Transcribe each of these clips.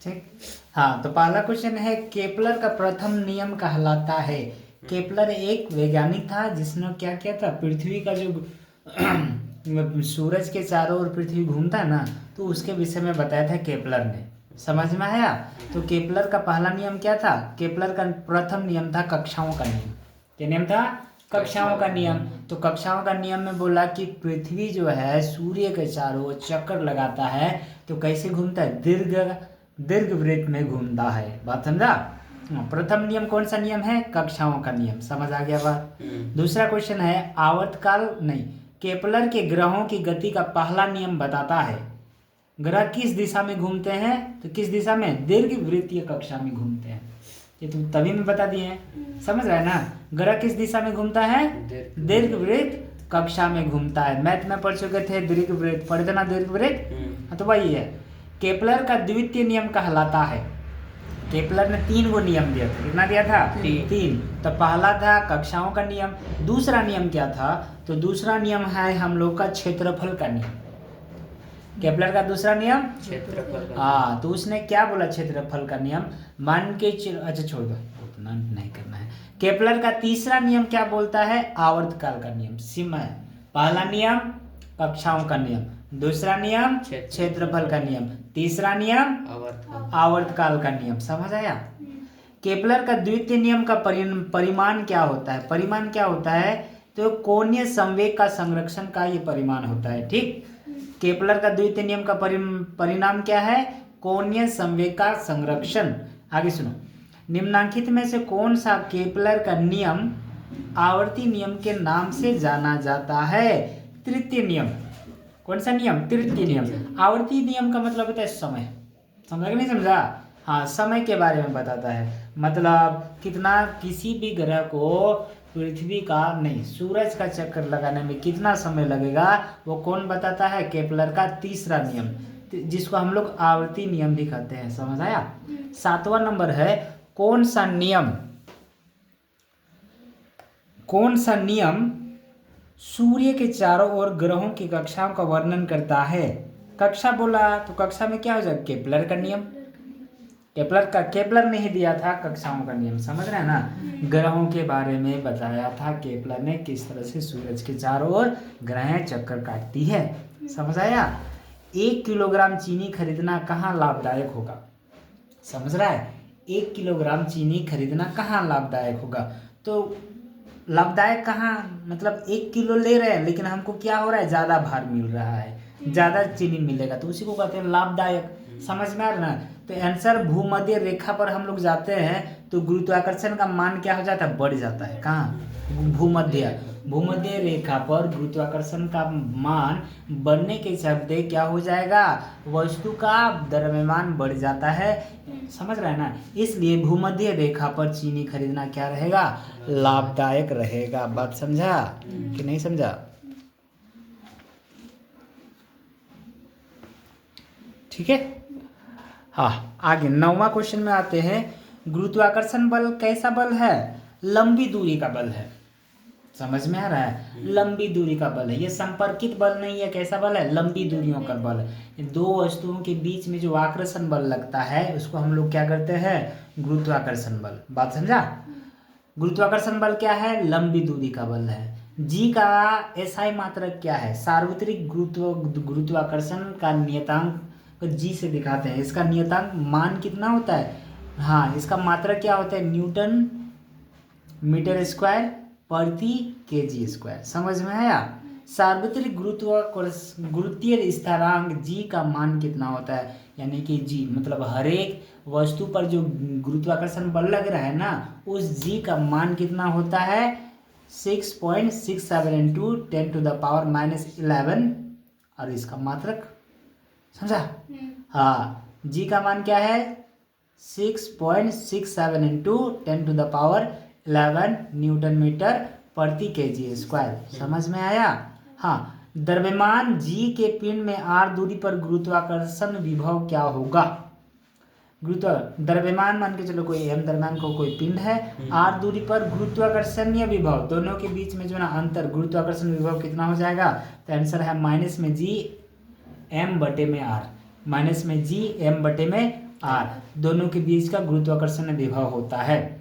ठीक। हाँ, तो पहला क्वेश्चन है, केपलर का प्रथम नियम कहलाता है। केपलर एक वैज्ञानिक था जिसने क्या किया था, पृथ्वी का जो सूरज के चारों ओर पृथ्वी घूमता है ना, तो उसके विषय में बताया था केपलर ने। समझ में आया? तो केपलर का पहला नियम क्या था? केपलर का प्रथम नियम था कक्षाओं का नियम। क्या नियम था? कक्षाओं का नियम। तो कक्षाओं का नियम में बोला कि पृथ्वी जो है सूर्य के चारों ओर चक्कर लगाता है, तो कैसे घूमता है? दीर्घ वृत्त में घूमता है। बात समझा? प्रथम नियम कौन सा नियम है? कक्षाओं का नियम। समझ आ गया बात? दूसरा क्वेश्चन है, आवर्तकाल नहीं, केपलर के ग्रहों की गति का पहला नियम बताता है। ग्रह किस दिशा में घूमते हैं? तो किस दिशा में? दीर्घ वृत्तीय कक्षा में घूमते हैं। ये तो तभी में बता दिए हैं। समझ रहे हैं ना? ग्रह किस दिशा में घूमता है? दीर्घ वृत्त कक्षा में घूमता है। मैथ में पढ़ चुके थे दीर्घ वृत्त, पढ़े थे ना दीर्घ वृत्त? तो वही है। केपलर का द्वितीय नियम कहलाता है। केपलर ने 3 गो नियम दिया था। कितना दिया था? 3। तो पहला था कक्षाओं का नियम। दूसरा नियम क्या था? तो दूसरा नियम है हम लोग का क्षेत्रफल का नियम। केपलर का दूसरा नियम क्षेत्रफल। हाँ, तो उसने क्या बोला? क्षेत्रफल का नियम। मान के अच्छा छोड़ दो, उतना नहीं करना है। केपलर का तीसरा नियम क्या बोलता है? आवर्तकाल का नियम। समय। पहला नियम कक्षाओं का नियम, दूसरा नियम क्षेत्रफल का नियम, तीसरा नियम आवर्तकाल का नियम। समझ आया? केपलर का द्वितीय नियम का परिमाण क्या होता है? परिमाण क्या होता है? तो कोणीय संवेग का संरक्षण का ये परिमाण होता है। ठीक। केपलर का द्वितीय नियम का परिणाम क्या है? कोणीय संवेग का संरक्षण। आगे सुनो, निम्नांकित में से कौन सा केपलर का नियम आवर्ती नियम के नाम से जाना जाता है? तृतीय नियम। कौन सा नियम? तृतीय नियम। आवर्ती नियम का मतलब होता है समय। समझा कि नहीं समझा? हाँ, समय के बारे में बताता है। मतलब कितना किसी भी ग्रह को पृथ्वी का नहीं, सूरज का चक्कर लगाने में कितना समय लगेगा, वो कौन बताता है? केपलर का तीसरा नियम, जिसको हम लोग आवर्ती नियम भी कहते हैं। समझ आया? 7वां नंबर है, कौन सा नियम सूर्य के चारों ओर ग्रहों की कक्षाओं का वर्णन करता है? कक्षा बोला तो कक्षा में क्या हो जाएगा? केपलर का नियम। केपलर ने ही दिया था कक्षाओं का नियम। समझ रहे हैं ना? ग्रहों के बारे में बताया था केपलर ने, किस तरह से सूरज के चारों ओर ग्रहें चक्कर काटती है। समझ आया? 1 किलोग्राम चीनी खरीदना कहाँ लाभदायक होगा? समझ रहा है? 1 किलोग्राम चीनी खरीदना कहाँ लाभदायक होगा? तो लाभदायक कहाँ, मतलब 1 किलो ले रहे हैं लेकिन हमको क्या हो रहा है? ज़्यादा भार मिल रहा है, ज़्यादा चीनी मिलेगा, तो उसी को कहते हैं लाभदायक। समझ में आ रहा है ना? तो आंसर, भूमध्य रेखा पर हम लोग जाते हैं तो गुरुत्वाकर्षण का मान क्या हो जाता है? बढ़ जाता है। कहाँ? भूमध्य रेखा पर गुरुत्वाकर्षण का मान बढ़ने के चलते क्या हो जाएगा? वस्तु का द्रव्यमान बढ़ जाता है। समझ रहा है ना? इसलिए भूमध्य रेखा पर चीनी खरीदना क्या रहेगा? लाभदायक रहेगा। बात समझा कि नहीं समझा? ठीक है। हाँ, आगे 9वां क्वेश्चन में आते हैं। गुरुत्वाकर्षण बल कैसा बल है? लंबी दूरी का बल है। समझ में आ रहा है? लंबी दूरी का बल है। ये संपर्कित बल नहीं है। कैसा बल है? लंबी दूरियों का बल है। दो वस्तुओं के बीच में जो आकर्षण बल लगता है उसको हम लोग क्या करते हैं? गुरुत्वाकर्षण बल। बात समझा? गुरुत्वाकर्षण बल क्या है? लंबी दूरी का बल है। जी का एसआई मात्रक क्या है? सार्वत्रिक गुरुत्वाकर्षण का नियतांक जी से दिखाते हैं। इसका नियतांक मान कितना होता है? हाँ, इसका मात्रक क्या होता है? न्यूटन मीटर स्क्वायर प्रति केजी स्क्वायर। समझ में आया? सार्वत्रिक गुरुत्वीय स्थिरांक जी का मान कितना होता है? यानी कि जी मतलब हर एक वस्तु पर जो गुरुत्वाकर्षण बल लग रहा है ना, उस जी का मान कितना होता है? 6.67 इंटू 10⁻⁻11। और इसका मात्रक समझा? हाँ, जी का मान क्या है? 6.67 इंटू 10⁻11 न्यूटन मीटर प्रति केजी स्क्वायर। समझ में आया? हाँ, द्रव्यमान जी के पिंड में r दूरी पर गुरुत्वाकर्षण विभव क्या होगा? द्रव्यमान मान के चलो, कोई m द्रव्यमान को कोई पिंड है, r दूरी पर गुरुत्वाकर्षणीय विभव, दोनों के बीच में जो ना अंतर, गुरुत्वाकर्षण विभव कितना हो जाएगा? तो आंसर है -g m/r, -g m/r। Are, दोनों के बीच का गुरुत्वाकर्षण विभव होता है।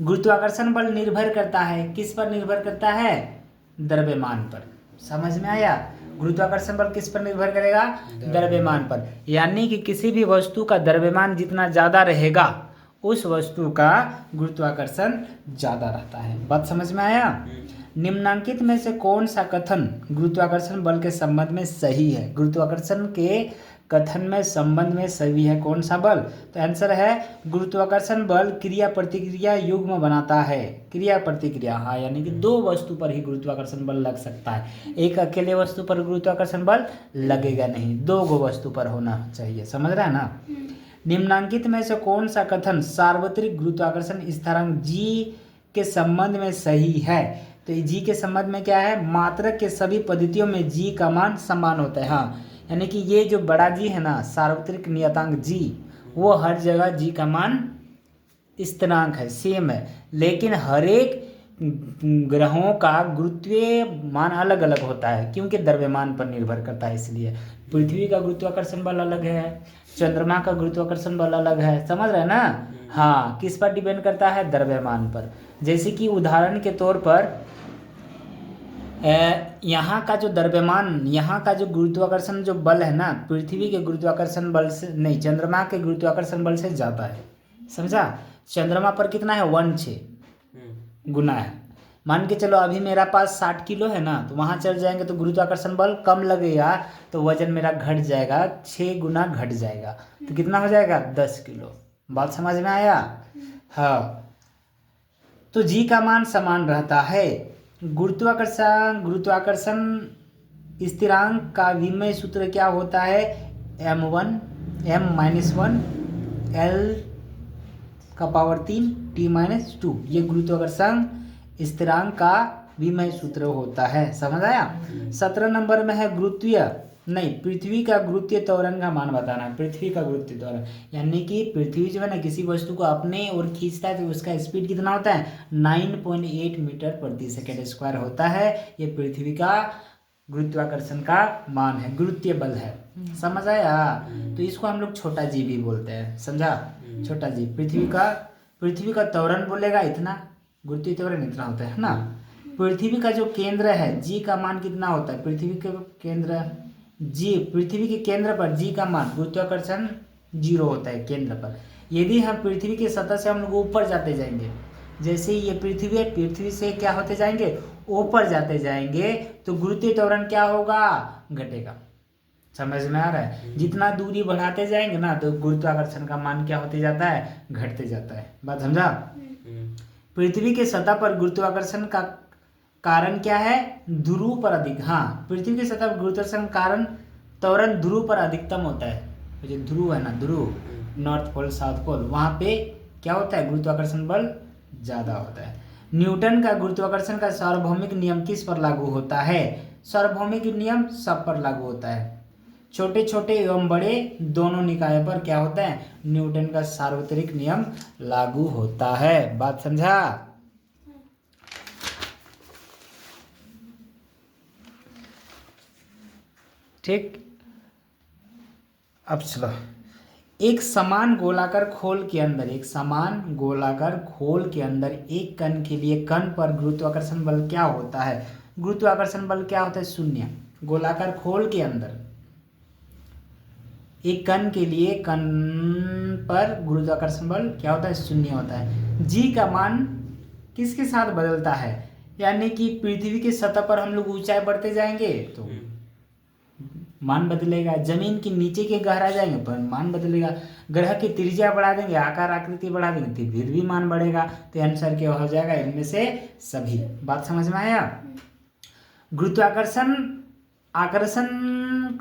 गुरुत्वाकर्षण बल निर्भर करता है, किस पर निर्भर करता है? द्रव्यमान पर। समझ में आया? गुरुत्वाकर्षण बल किस पर निर्भर करेगा? द्रव्यमान पर। यानी कि किसी भी वस्तु का द्रव्यमान जितना ज्यादा रहेगा उस वस्तु का गुरुत्वाकर्षण ज्यादा रहता है। बात समझ में आया? निम्नांकित में से कौन सा कथन गुरुत्वाकर्षण बल के संबंध में सही है? गुरुत्वाकर्षण के कथन में संबंध में सही है कौन सा बल? तो आंसर है गुरुत्वाकर्षण बल क्रिया प्रतिक्रिया युग्म बनाता है। क्रिया प्रतिक्रिया, हाँ, यानी कि दो वस्तु पर ही गुरुत्वाकर्षण बल लग सकता है, एक अकेले वस्तु पर गुरुत्वाकर्षण बल लगेगा नहीं, दो गो वस्तु पर होना चाहिए। समझ रहा है ना? निम्नांकित में से कौन सा कथन सार्वत्रिक गुरुत्वाकर्षण स्थिरांक जी के संबंध में सही है? तो जी के संबंध में क्या है? मात्रक के सभी पद्धतियों में जी का मान समान होता है। हाँ, यानी कि ये जो बड़ा जी है ना, सार्वत्रिक नियतांक जी, वो हर जगह जी का मान स्थिरांक है, सेम है, लेकिन हर एक ग्रहों का गुरुत्वीय मान अलग अलग होता है क्योंकि द्रव्यमान पर निर्भर करता है। इसलिए पृथ्वी का गुरुत्वाकर्षण बल अलग है, चंद्रमा का गुरुत्वाकर्षण बल अलग है। समझ रहे हैं ना? हाँ, किस पर डिपेंड करता है? द्रव्यमान पर। जैसे कि उदाहरण के तौर पर यहाँ का जो द्रव्यमान, यहाँ का जो गुरुत्वाकर्षण जो बल है ना, पृथ्वी के गुरुत्वाकर्षण बल से नहीं, चंद्रमा के गुरुत्वाकर्षण बल से ज़्यादा है। समझा? चंद्रमा पर कितना है? 1/6 गुना है। मान के चलो अभी मेरा पास 60 किलो है ना, तो वहाँ चल जाएंगे तो गुरुत्वाकर्षण बल कम लगेगा, तो वजन मेरा घट जाएगा, 6 गुना घट जाएगा, तो कितना हो जाएगा? 10 किलो। बात समझ में आया? हाँ, तो जी का मान समान रहता है। गुरुत्वाकर्षण स्थिरांक का विमेय सूत्र क्या होता है? m-1 L का पावर 3 T-2, ये गुरुत्वाकर्षण स्थिरांक का विमेय सूत्र होता है। समझ आया? 17 नंबर में है पृथ्वी का गुरुत्वीय त्वरण का मान बताना है। पृथ्वी का गुरुत्वीय त्वरण यानी कि पृथ्वी जो है ना, किसी वस्तु को अपने ओर खींचता है तो उसका स्पीड कितना होता है? 9.8 मीटर प्रति सेकेंड स्क्वायर होता है। ये पृथ्वी का गुरुत्वाकर्षण का मान है, गुरुत्वीय बल है। समझ आया? तो इसको हम लोग छोटा जी भी बोलते हैं। समझा? छोटा जी। पृथ्वी का त्वरण बोलेगा इतना, गुरुत्वीय त्वरण इतना होता है ना। पृथ्वी का जो केंद्र है जी का मान कितना होता है? पृथ्वी के केंद्र पर जी का मान, गुरुत्वाकर्षण 0 होता है केंद्र पर। यदि हम पृथ्वी की सतह से हम लोग ऊपर जाते जाएंगे, जैसे ये पृथ्वी है, पृथ्वी से क्या होते जाएंगे? ऊपर जाते जाएंगे, तो गुरुत्वीय त्वरण क्या होगा? घटेगा। समझ में आ रहा है? जितना दूरी बढ़ाते जाएंगे ना, तो गुरुत्वाकर्षण का मान क्या होते जाता है? घटते जाता है। बात समझा? पृथ्वी के सतह पर गुरुत्वाकर्षण का कारण क्या है? ध्रुव पर अधिक। हाँ, पृथ्वी की सतह पर गुरुत्वाकर्षण कारण त्वरण ध्रुव पर अधिकतम होता है। जो ध्रुव है ना, ध्रुव, नॉर्थ पोल साउथ पोल, वहां पे क्या होता है? गुरुत्वाकर्षण बल ज्यादा होता है। न्यूटन का गुरुत्वाकर्षण का सार्वभौमिक नियम किस पर लागू होता है? सार्वभौमिक नियम सब पर लागू होता है। छोटे छोटे एवं बड़े दोनों निकायों पर क्या होता है? न्यूटन का सार्वत्रिक नियम लागू होता है। बात समझा? ठीक। अब चलो, एक समान गोलाकार खोल के अंदर एक कण के लिए कण पर गुरुत्वाकर्षण बल क्या होता है? गुरुत्वाकर्षण बल क्या होता है? 0। गोलाकार खोल के अंदर एक कण के लिए कण पर गुरुत्वाकर्षण बल क्या होता है? 0 होता है। जी का मान किसके साथ बदलता है? यानी कि पृथ्वी की सतह पर हम लोग ऊंचाई बढ़ते जाएंगे तो मान बदलेगा, जमीन के नीचे के गहरा जाएंगे पर मान बदलेगा, ग्रह की त्रिज्या बढ़ा देंगे, आकार आकृति बढ़ा देंगे तो फिर भी मान बढ़ेगा। तो आंसर क्या हो जाएगा? इनमें से सभी। बात समझ में आया? गुरुत्वाकर्षण आकर्षण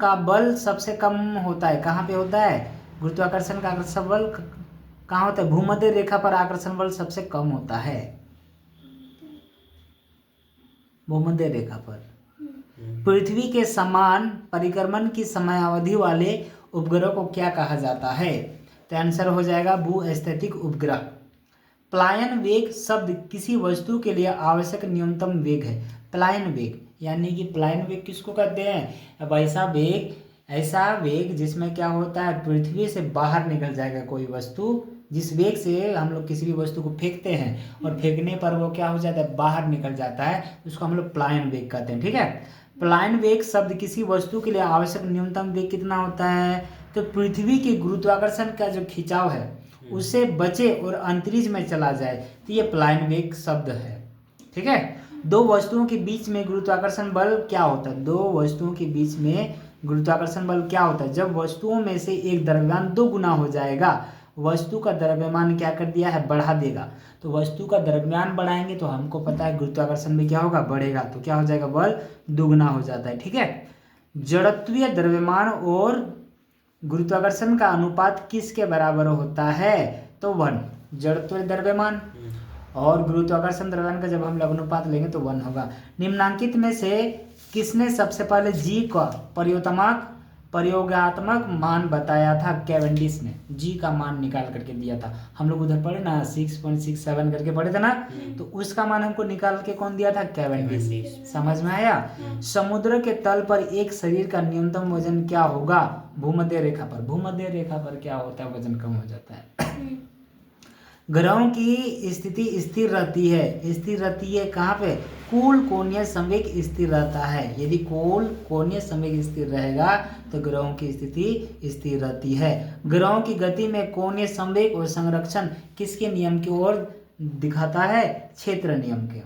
का बल सबसे कम होता है, कहाँ पे होता है? गुरुत्वाकर्षण का आकर्षण बल कहाँ होता है? भूमध्य रेखा पर आकर्षण बल सबसे कम होता है, भूमध्य रेखा पर। पृथ्वी के समान परिक्रमण की समयावधि वाले उपग्रह को क्या कहा जाता है? तो आंसर हो जाएगा भूस्थैतिक उपग्रह। पलायन वेग शब्द किसी वस्तु के लिए आवश्यक न्यूनतम वेग है। पलायन वेग यानी कि पलायन वेग किसको कहते हैं? अब ऐसा वेग ऐसा वेग जिसमें क्या होता है, पृथ्वी से बाहर निकल जाएगा कोई वस्तु। जिस वेग से हम लोग किसी भी वस्तु को फेंकते हैं और फेंकने पर वो क्या हो जाता है, बाहर निकल जाता है, उसको हम लोग प्लायन वेग कहते हैं। ठीक है, प्लायन वेग शब्द किसी वस्तु के लिए आवश्यक न्यूनतम वेग कितना होता है, तो पृथ्वी के गुरुत्वाकर्षण का जो खिंचाव है उससे बचे और अंतरिक्ष में चला जाए, तो ये प्लायन वेग शब्द है। ठीक है, दो वस्तुओं के बीच में गुरुत्वाकर्षण बल क्या होता है, दो वस्तुओं के बीच में गुरुत्वाकर्षण बल क्या होता है, जब वस्तुओं में से एक द्रव्यमान 2 गुना हो जाएगा, वस्तु का द्रव्यमान क्या कर दिया है, बढ़ा देगा। तो वस्तु का द्रव्यमान बढ़ाएंगे तो हमको पता है गुरुत्वाकर्षण भी क्या होगा, बढ़ेगा, तो क्या हो जाएगा, बल दुगुना हो जाता है। ठीक है, जड़त्वीय द्रव्यमान और गुरुत्वाकर्षण का अनुपात किसके बराबर होता है, तो 1। जड़त्वीय द्रव्यमान और गुरुत्वाकर्षण द्रव्यमान का जब हम लोग अनुपात लेंगे तो 1 होगा। निम्नांकित में से किसने सबसे पहले जी का प्रयोगात्मक मान बताया था, कैवेंडिश ने जी का मान निकाल करके दिया था। हम लोग उधर पढ़े ना 6.67 करके पढ़े थे ना, तो उसका मान हमको निकाल के कौन दिया था, कैवेंडिश। समझ में आया। समुद्र के तल पर एक शरीर का न्यूनतम वजन क्या होगा, भूमध्य रेखा पर, भूमध्य रेखा पर क्या होता है, वजन कम हो जाता है। ग्रहों की स्थिति स्थिर रहती है, स्थिर रहती है कहाँ पे, कुल कोणीय संवेग स्थिर रहता है। यदि कुल कोणीय संवेग स्थिर रहेगा तो ग्रहों की स्थिति स्थिर रहती है। ग्रहों की गति में कोणीय संवेग और संरक्षण किसके नियम की ओर दिखाता है, क्षेत्र नियम के।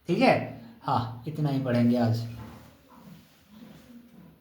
ठीक है, हाँ इतना ही पढ़ेंगे आज।